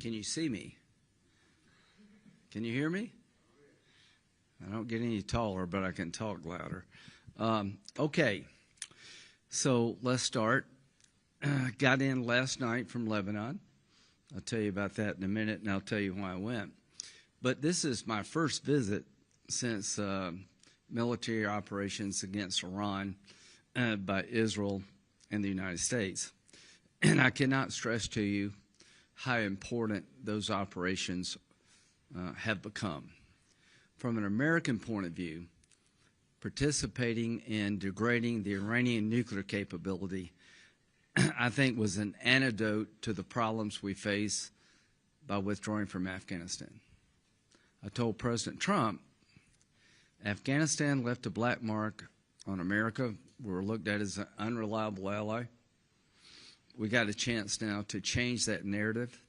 Can you see me? Can you hear me? I don't get any taller, but I can talk louder. Okay, so let's start. Got in last night from Lebanon. I'll tell you about that in a minute, and I'll tell you why I went. But this is my first visit since military operations against Iran by Israel and the United States. And I cannot stress to you how important those operations have become. From an American point of view, participating in degrading the Iranian nuclear capability, I think, was an antidote to the problems we face by withdrawing from Afghanistan. I told President Trump, Afghanistan left a black mark on America. We were looked at as an unreliable ally. We got a chance now to change that narrative.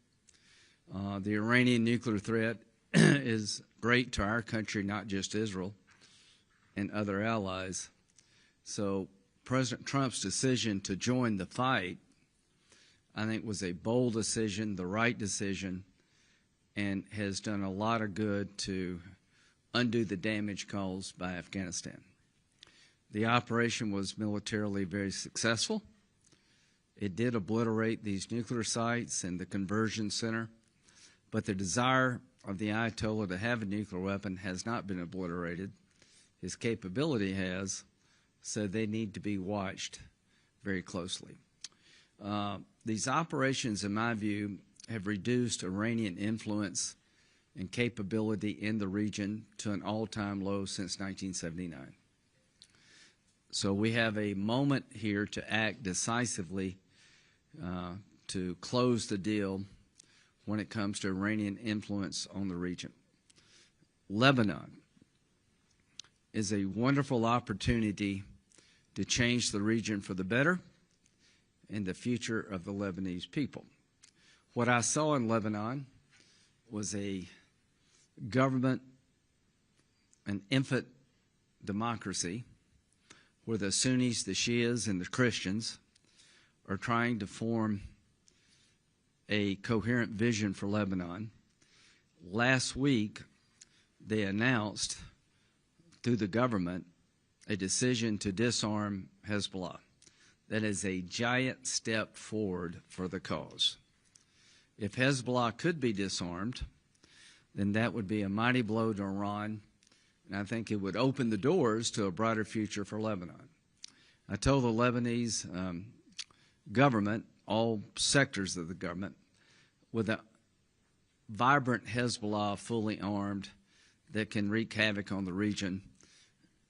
The Iranian nuclear threat is great to our country, not just Israel and other allies. So President Trump's decision to join the fight, I think, was a bold decision, the right decision, and has done a lot of good to undo the damage caused by Afghanistan. The operation was militarily very successful. It did obliterate these nuclear sites and the conversion center, but the desire of the Ayatollah to have a nuclear weapon has not been obliterated. His capability has, so they need to be watched very closely. These operations, in my view, have reduced Iranian influence and capability in the region to an all-time low since 1979. So we have a moment here to act decisively to close the deal when it comes to Iranian influence on the region. Lebanon is a wonderful opportunity to change the region for the better and the future of the Lebanese people. What I saw in Lebanon was a government, an infant democracy, where the Sunnis, the Shias, and the Christians are trying to form a coherent vision for Lebanon. Last week, they announced through the government a decision to disarm Hezbollah. That is a giant step forward for the cause. If Hezbollah could be disarmed, then that would be a mighty blow to Iran, and I think it would open the doors to a brighter future for Lebanon. I told the Lebanese government, all sectors of the government, with a vibrant Hezbollah fully armed that can wreak havoc on the region,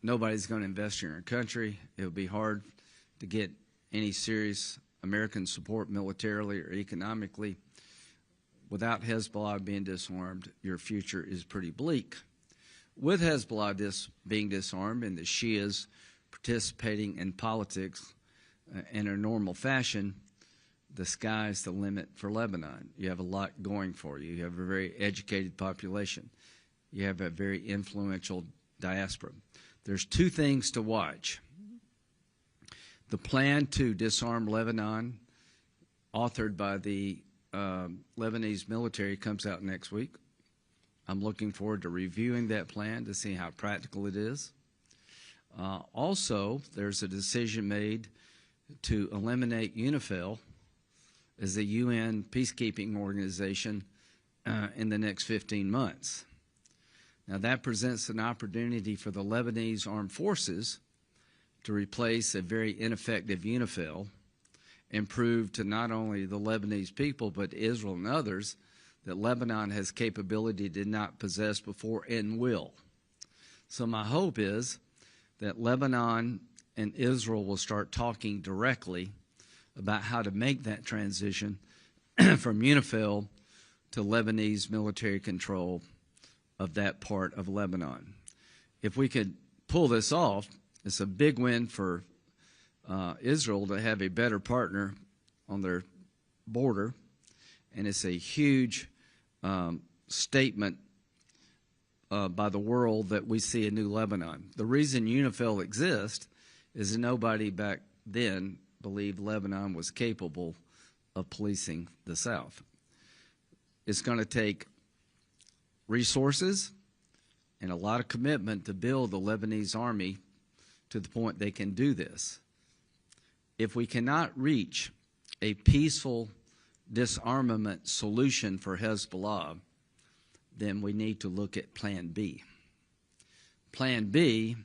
nobody's going to invest in your country. It would be hard to get any serious American support militarily or economically. Without Hezbollah being disarmed, your future is pretty bleak. With Hezbollah being disarmed and the Shias participating in politics in a normal fashion, the sky's the limit for Lebanon. You have a lot going for you. You have a very educated population. You have a very influential diaspora. There's two things to watch. The plan to disarm Lebanon, authored by the Lebanese military, comes out next week. I'm looking forward to reviewing that plan to see how practical it is. Also, there's a decision made to eliminate UNIFIL as a UN peacekeeping organization in the next 15 months. Now, that presents an opportunity for the Lebanese armed forces to replace a very ineffective UNIFIL and prove to not only the Lebanese people but Israel and others that Lebanon has capability did not possess before and will. So my hope is that Lebanon and Israel will start talking directly about how to make that transition from UNIFIL to Lebanese military control of that part of Lebanon. If we could pull this off, it's a big win for Israel to have a better partner on their border, and it's a huge statement by the world that we see a new Lebanon. The reason UNIFIL exists is that nobody back then believed Lebanon was capable of policing the South. It's going to take resources and a lot of commitment to build the Lebanese army to the point they can do this. If we cannot reach a peaceful disarmament solution for Hezbollah, then we need to look at Plan B. Plan B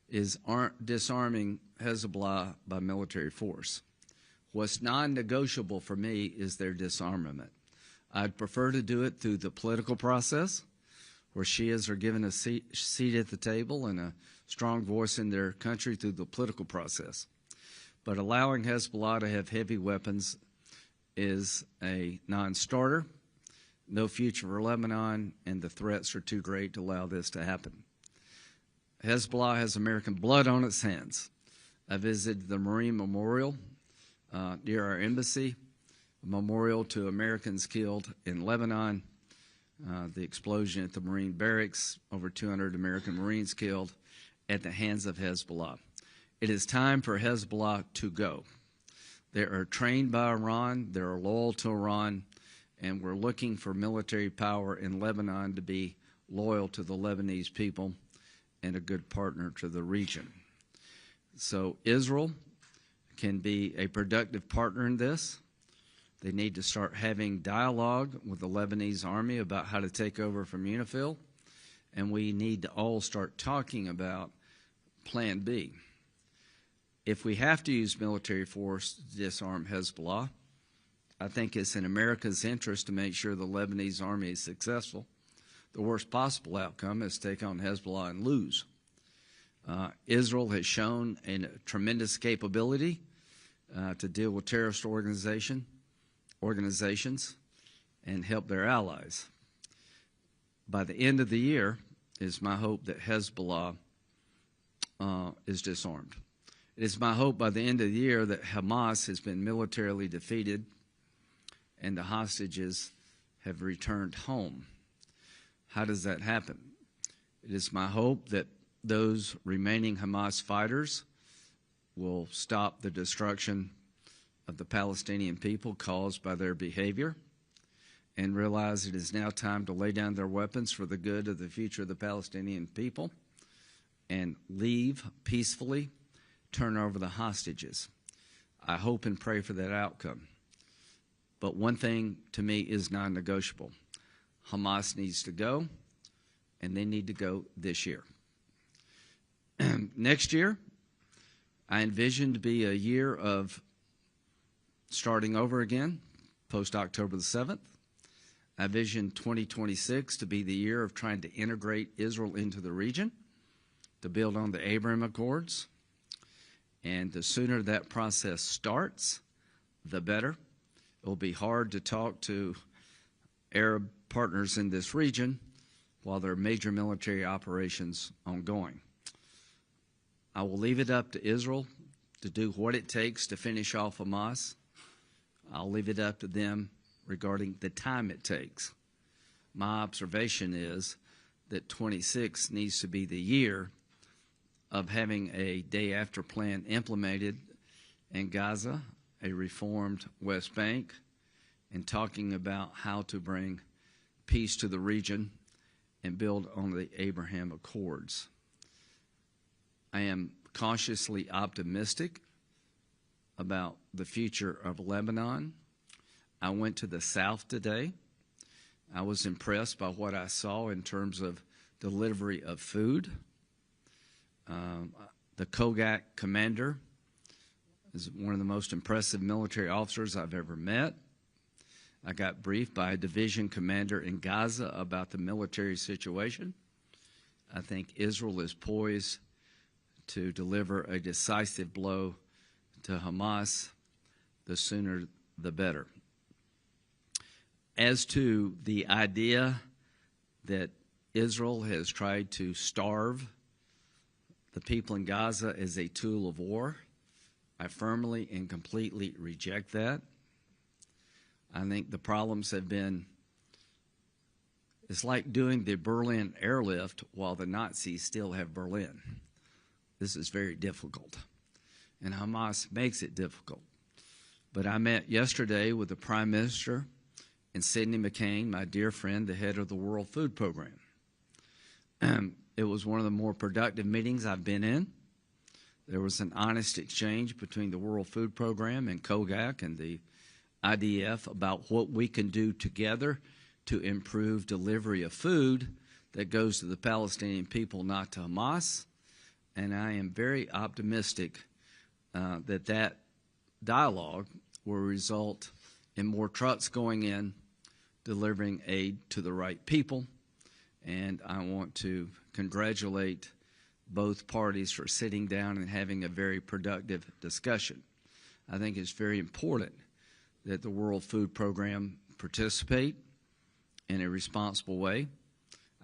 is disarming Hezbollah by military force. What's non-negotiable for me is their disarmament. I'd prefer to do it through the political process, where Shias are given a seat at the table and a strong voice in their country through the political process. But allowing Hezbollah to have heavy weapons is a non-starter. No future for Lebanon, and the threats are too great to allow this to happen. Hezbollah has American blood on its hands. I visited the Marine Memorial near our embassy, a memorial to Americans killed in Lebanon, the explosion at the Marine barracks, over 200 American Marines killed at the hands of Hezbollah. It is time for Hezbollah to go. They are trained by Iran, they are loyal to Iran, and we're looking for military power in Lebanon to be loyal to the Lebanese people and a good partner to the region. So Israel can be a productive partner in this. They need to start having dialogue with the Lebanese army about how to take over from UNIFIL, and we need to all start talking about Plan B. If we have to use military force to disarm Hezbollah, I think it's in America's interest to make sure the Lebanese army is successful. The worst possible outcome is take on Hezbollah and lose. Israel has shown a tremendous capability to deal with terrorist organizations and help their allies. By the end of the year, it's my hope that Hezbollah is disarmed. It is my hope by the end of the year that Hamas has been militarily defeated and the hostages have returned home. How does that happen? It is my hope that those remaining Hamas fighters will stop the destruction of the Palestinian people caused by their behavior and realize it is now time to lay down their weapons for the good of the future of the Palestinian people and leave peacefully, turn over the hostages. I hope and pray for that outcome. But one thing to me is non-negotiable. Hamas needs to go, and they need to go this year. Next year, I envision to be a year of starting over again, post-October the 7th. I envision 2026 to be the year of trying to integrate Israel into the region, to build on the Abraham Accords. And the sooner that process starts, the better. It will be hard to talk to Arab partners in this region while there are major military operations ongoing. I will leave it up to Israel to do what it takes to finish off Hamas. I'll leave it up to them regarding the time it takes. My observation is that 26 needs to be the year of having a day-after plan implemented in Gaza, a reformed West Bank, and talking about how to bring peace to the region and build on the Abraham Accords. I am cautiously optimistic about the future of Lebanon. I went to the south today. I was impressed by what I saw in terms of delivery of food. The Kogak commander is one of the most impressive military officers I've ever met. I got briefed by a division commander in Gaza about the military situation. I think Israel is poised to deliver a decisive blow to Hamas. The sooner, the better. As to the idea that Israel has tried to starve the people in Gaza as a tool of war, I firmly and completely reject that. I think the problems have been, it's like doing the Berlin airlift while the Nazis still have Berlin. This is very difficult, and Hamas makes it difficult. But I met yesterday with the Prime Minister and Sidney McCain, my dear friend, the head of the World Food Program. It was one of the more productive meetings I've been in. There was an honest exchange between the World Food Program and COGAC and the IDF about what we can do together to improve delivery of food that goes to the Palestinian people, not to Hamas. And I am very optimistic that that dialogue will result in more trucks going in, delivering aid to the right people. And I want to congratulate both parties for sitting down and having a very productive discussion. I think it's very important that the World Food Program participate in a responsible way.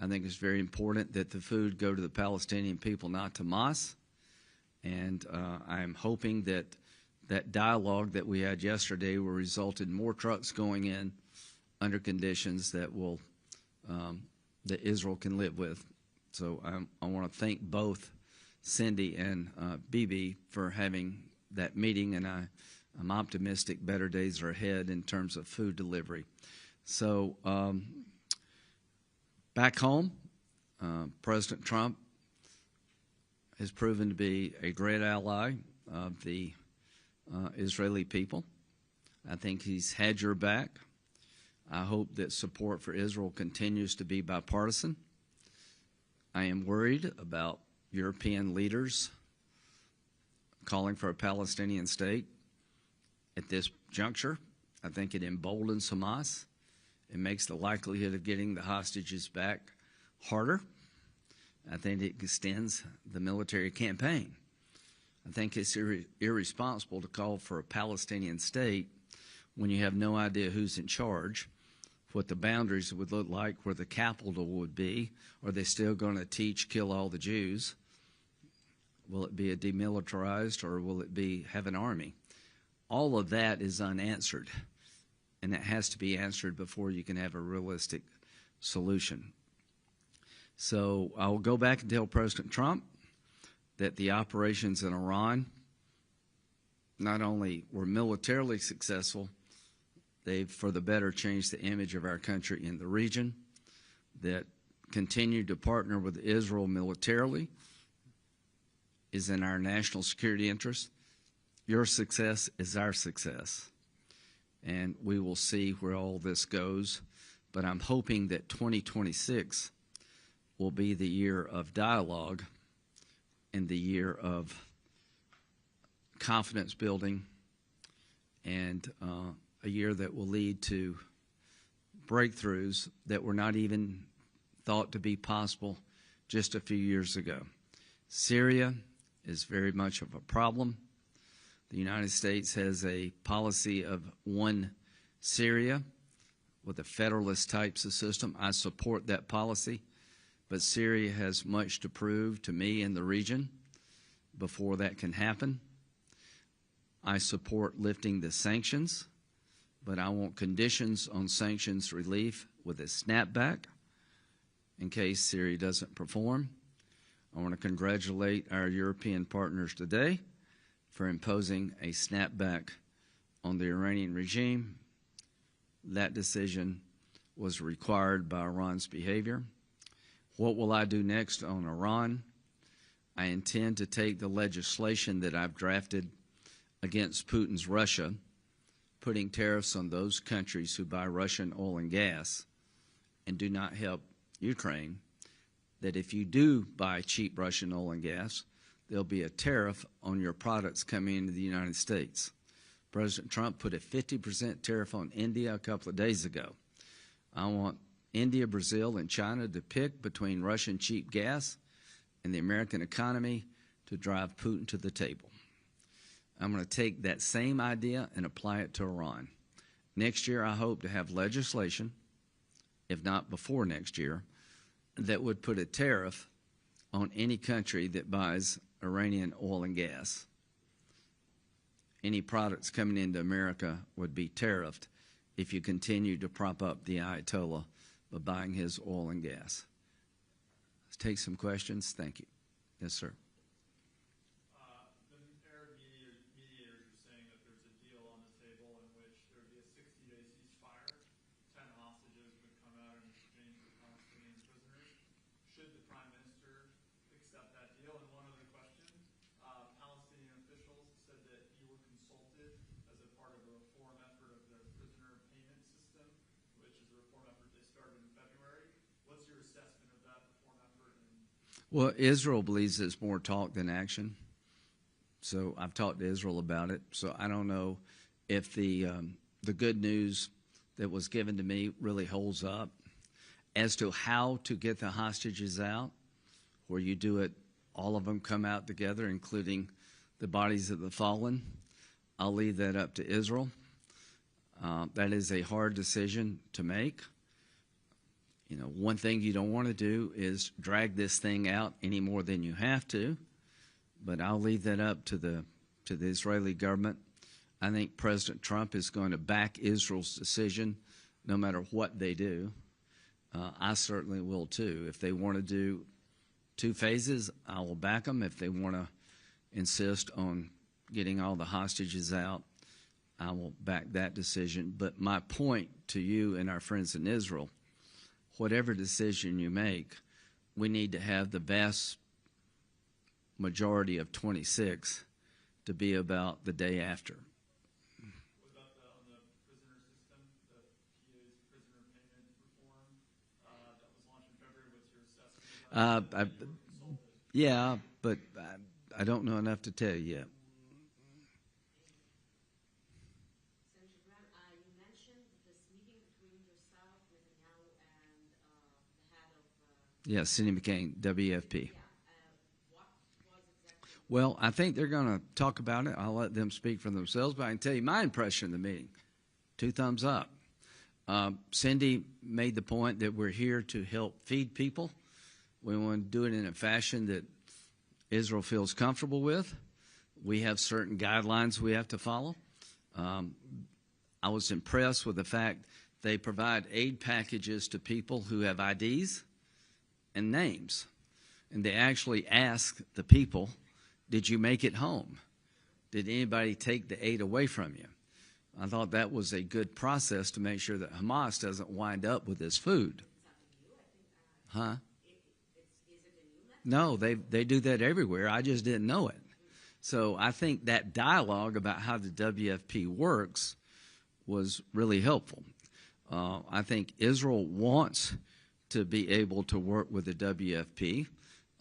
I think it's very important that the food go to the Palestinian people, not to Hamas. And I'm hoping that that dialogue that we had yesterday will result in more trucks going in under conditions that will that Israel can live with. So I want to thank both Cindy and Bibi for having that meeting, and I'm optimistic better days are ahead in terms of food delivery. So back home, President Trump has proven to be a great ally of the Israeli people. I think he's had your back. I hope that support for Israel continues to be bipartisan. I am worried about European leaders calling for a Palestinian state at this juncture. I think it emboldens Hamas. It makes the likelihood of getting the hostages back harder. I think it extends the military campaign. I think it's irresponsible to call for a Palestinian state when you have no idea who's in charge, what the boundaries would look like, where the capital would be. Are they still going to teach kill all the Jews? Will it be a demilitarized, or will it have an army? All of that is unanswered, and it has to be answered before you can have a realistic solution. So I will go back and tell President Trump that the operations in Iran not only were militarily successful, they've for the better changed the image of our country in the region, that continue to partner with Israel militarily is in our national security interest. Your success is our success, and we will see where all this goes. But I'm hoping that 2026 will be the year of dialogue and the year of confidence building, and a year that will lead to breakthroughs that were not even thought to be possible just a few years ago. Syria is very much of a problem. The United States has a policy of one Syria with a federalist types of system. I support that policy, but Syria has much to prove to me in the region before that can happen. I support lifting the sanctions, but I want conditions on sanctions relief with a snapback in case Syria doesn't perform. I want to congratulate our European partners today for imposing a snapback on the Iranian regime. That decision was required by Iran's behavior. What will I do next on Iran? I intend to take the legislation that I've drafted against Putin's Russia, putting tariffs on those countries who buy Russian oil and gas and do not help Ukraine, that if you do buy cheap Russian oil and gas, there'll be a tariff on your products coming into the United States. President Trump put a 50% tariff on India a couple of days ago. I want India, Brazil, and China to pick between Russian cheap gas and the American economy to drive Putin to the table. I'm going to take that same idea and apply it to Iran. Next year, I hope to have legislation, if not before next year, that would put a tariff on any country that buys Iranian oil and gas. Any products coming into America would be tariffed if you continue to prop up the Ayatollah by buying his oil and gas. Let's take some questions. Thank you. Yes, sir. The Arab mediators are saying that there's a deal on the table in which there would be a 60-day ceasefire, 10 Well, Israel believes it's more talk than action. So I've talked to Israel about it. So I don't know if the good news that was given to me really holds up. As to how to get the hostages out, where you do it, all of them come out together, including the bodies of the fallen, I'll leave that up to Israel. That is a hard decision to make. You know, one thing you don't want to do is drag this thing out any more than you have to, but I'll leave that up to the Israeli government. I think President Trump is going to back Israel's decision no matter what they do. I certainly will too. If they want to do 2 phases, I will back them. If they want to insist on getting all the hostages out, I will back that decision. But my point to you and our friends in Israel, whatever decision you make, we need to have the vast majority of 26 to be about the day after. What about on the prisoner system, the PA's prisoner payment reform that was launched in February? What's your assessment? Yeah, but I don't know enough to tell you yet. Senator Graham, you mentioned this meeting between yourself, Netanyahu, and the head of... Yeah, Cindy McCain, WFP. Yeah, what was exactly... Well, I think they're going to talk about it. I'll let them speak for themselves, but I can tell you my impression of the meeting. 2 thumbs up. Cindy made the point that we're here to help feed people. We want to do it in a fashion that Israel feels comfortable with. We have certain guidelines we have to follow. I was impressed with the fact they provide aid packages to people who have IDs and names. And they actually ask the people, did you make it home? Did anybody take the aid away from you? I thought that was a good process to make sure that Hamas doesn't wind up with this food. Huh? No, they do that everywhere. I just didn't know it. So I think that dialogue about how the WFP works was really helpful. I think Israel wants to be able to work with the WFP.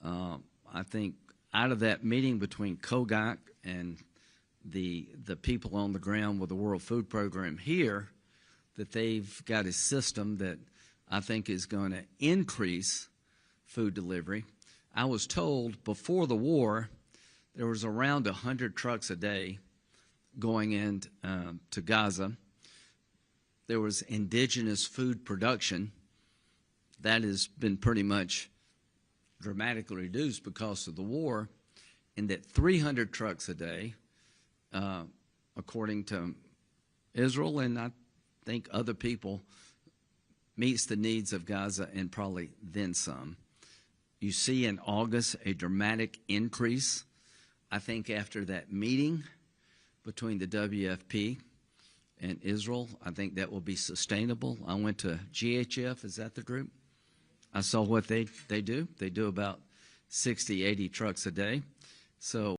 I think out of that meeting between Kogak and the people on the ground with the World Food Program here, that they've got a system that I think is going to increase food delivery. I was told before the war there was around 100 trucks a day going in to Gaza. There was indigenous food production. That has been pretty much dramatically reduced because of the war, and that 300 trucks a day, according to Israel and I think other people, meets the needs of Gaza and probably then some. You see in August a dramatic increase. I think after that meeting between the WFP and Israel, I think that will be sustainable. I went to GHF, is that the group? I saw what they do. They do about 60, 80 trucks a day. So